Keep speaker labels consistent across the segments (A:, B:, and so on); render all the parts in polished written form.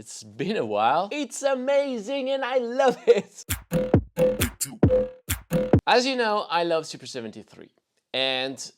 A: It's been a while. It's amazing and I love it! As you know, I love Super 73. And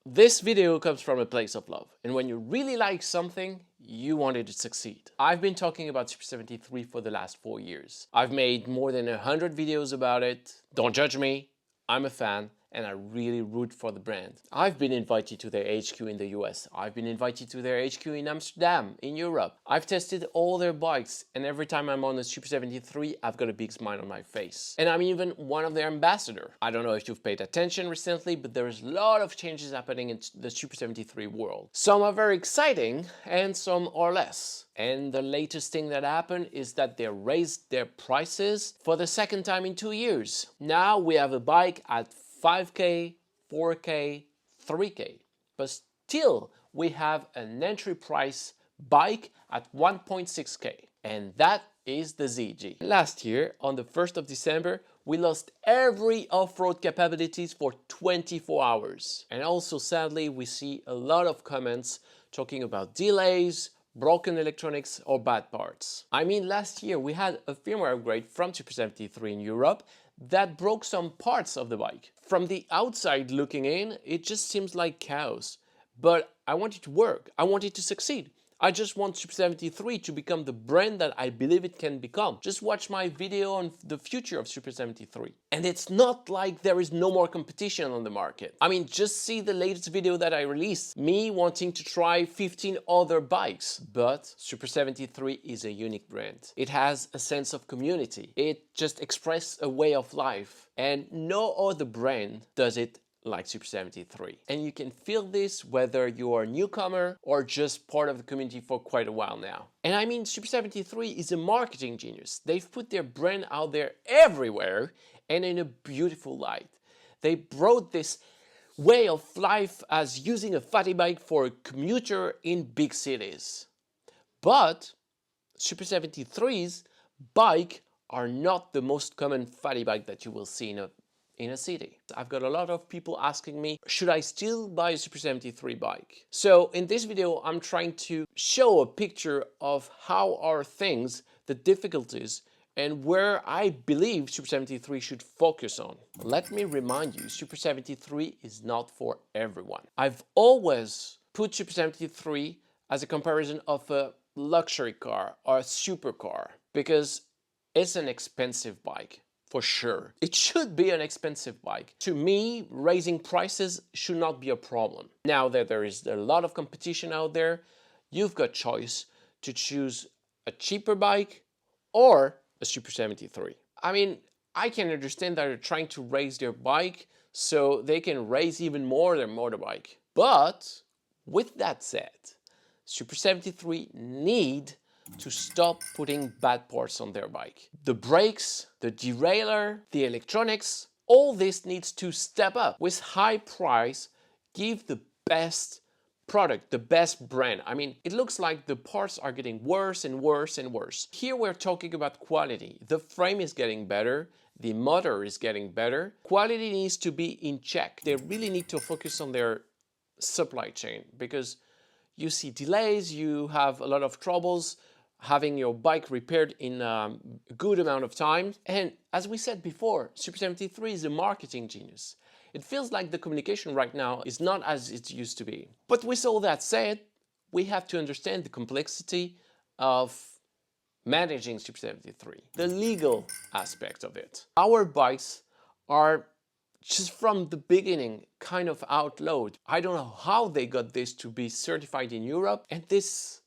A: this video comes from a place of love. And when you really like something, you want it to succeed. I've been talking about Super 73 for the last 4 years. I've made more than 100 videos about it. Don't judge me. I'm a fan. And I really root for the brand. I've been invited to their HQ in the US. I've been invited to their HQ in Amsterdam, in Europe. I've tested all their bikes, and every time I'm on a Super 73, I've got a big smile on my face. And I'm even one of their ambassadors. I don't know if you've paid attention recently, but there's a lot of changes happening in the Super 73 world. Some are very exciting, and some are less. And the latest thing that happened is that they raised their prices for the second time in 2 years. Now we have a bike at 5K, 4K, 3K. But still, we have an entry price bike at 1.6K. And that is the ZG. Last year, on the 1st of December, we lost every off-road capabilities for 24 hours. And also, sadly, we see a lot of comments talking about delays, broken electronics or bad parts. I mean, last year we had a firmware upgrade from Super 73 in Europe that broke some parts of the bike. From the outside looking in, it just seems like chaos. But I want it to work. I want it to succeed. I just want Super 73 to become the brand that I believe it can become. Just watch my video on the future of Super 73. And it's not like there is no more competition on the market. I mean, just see the latest video that I released, me wanting to try 15 other bikes. But Super 73 is a unique brand. It has a sense of community. It just expresses a way of life. And no other brand does it like Super 73. And you can feel this whether you are a newcomer or just part of the community for quite a while now. And I mean, Super 73 is a marketing genius. They've put their brand out there everywhere and in a beautiful light. They brought this way of life as using a fatty bike for a commuter in big cities. But Super 73's bike are not the most common fatty bike that you will see in a city. I've got a lot of people asking me, should I still buy a Super 73 bike? So in this video, I'm trying to show a picture of how are things, the difficulties, and where I believe Super 73 should focus on. Let me remind you, Super 73 is not for everyone. I've always put Super 73 as a comparison of a luxury car or a supercar because it's an expensive bike. For sure. It should be an expensive bike. To me, raising prices should not be a problem. Now that there is a lot of competition out there, you've got choice to choose a cheaper bike or a Super 73. I mean, I can understand that they're trying to raise their bike so they can raise even more their motorbike. But with that said, Super 73 need to stop putting bad parts on their bike. The brakes, the derailleur, the electronics, all this needs to step up. With high price, give the best product, the best brand. I mean, it looks like the parts are getting worse and worse and worse. Here we're talking about quality. The frame is getting better, the motor is getting better. Quality needs to be in check. They really need to focus on their supply chain because you see delays, you have a lot of troubles having your bike repaired in a good amount of time. And as we said before, Super 73 is a marketing genius. It feels like the communication right now is not as it used to be. But with all that said, we have to understand the complexity of managing Super 73, the legal aspect of it. Our bikes are just from the beginning kind of outlawed. I don't know how they got this to be certified in Europe, and this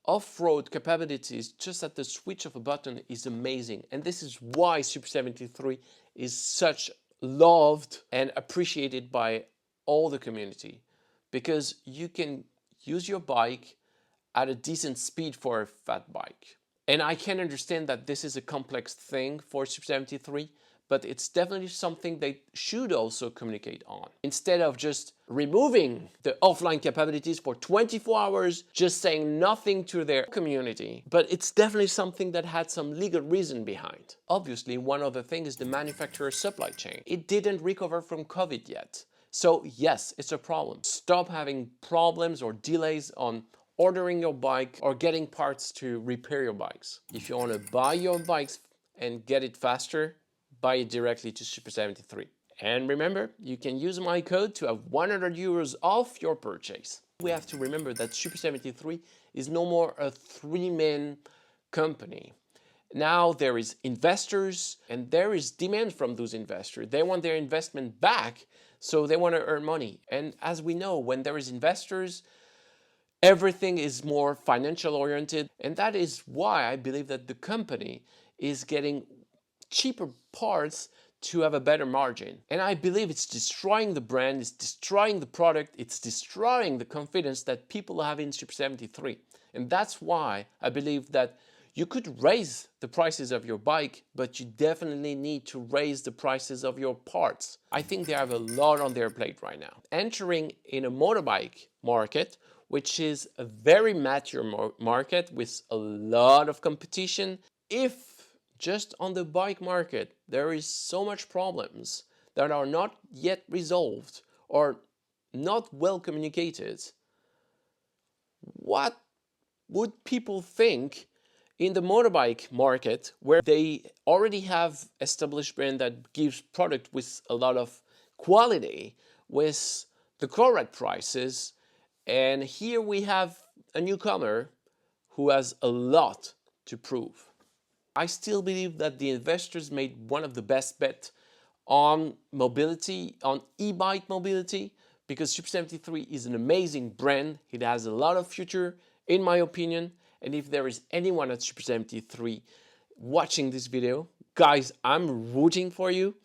A: off-road capabilities just at the switch of a button is amazing. And this is why Super 73 is such loved and appreciated by all the community, because you can use your bike at a decent speed for a fat bike. And I can understand that this is a complex thing for Super 73, but it's definitely something they should also communicate on. Instead of just removing the offline capabilities for 24 hours, just saying nothing to their community. But it's definitely something that had some legal reason behind. Obviously, one other thing is the manufacturer's supply chain. It didn't recover from COVID yet. So yes, it's a problem. Stop having problems or delays on ordering your bike or getting parts to repair your bikes. If you want to buy your bikes and get it faster, buy it directly to Super 73. And remember, you can use my code to have 100 euros off your purchase. We have to remember that Super 73 is no more a three-man company. Now there is investors and there is demand from those investors. They want their investment back, so they want to earn money. And as we know, when there is investors, everything is more financial oriented. And that is why I believe that the company is getting cheaper parts to have a better margin. And I believe it's destroying the brand, it's destroying the product, it's destroying the confidence that people have in Super 73. And that's why I believe that you could raise the prices of your bike, but you definitely need to raise the prices of your parts. I think they have a lot on their plate right now. Entering in a motorbike market, which is a very mature market with a lot of competition. If just on the bike market there is so much problems that are not yet resolved or not well communicated, what would people think in the motorbike market, where they already have established brand that gives product with a lot of quality, with the correct prices, and here we have a newcomer who has a lot to prove. I still believe that the investors made one of the best bets on mobility, on e-bike mobility, because Super 73 is an amazing brand. It has a lot of future, in my opinion. And if there is anyone at Super 73 watching this video, guys, I'm rooting for you.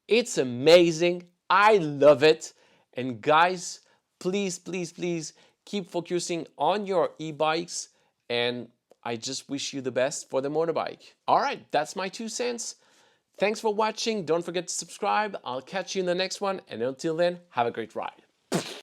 A: It's amazing. I love it. And guys, please, please, please keep focusing on your e-bikes, and I just wish you the best for the motorbike. All right, that's my 2 cents. Thanks for watching. Don't forget to subscribe. I'll catch you in the next one. And until then, have a great ride.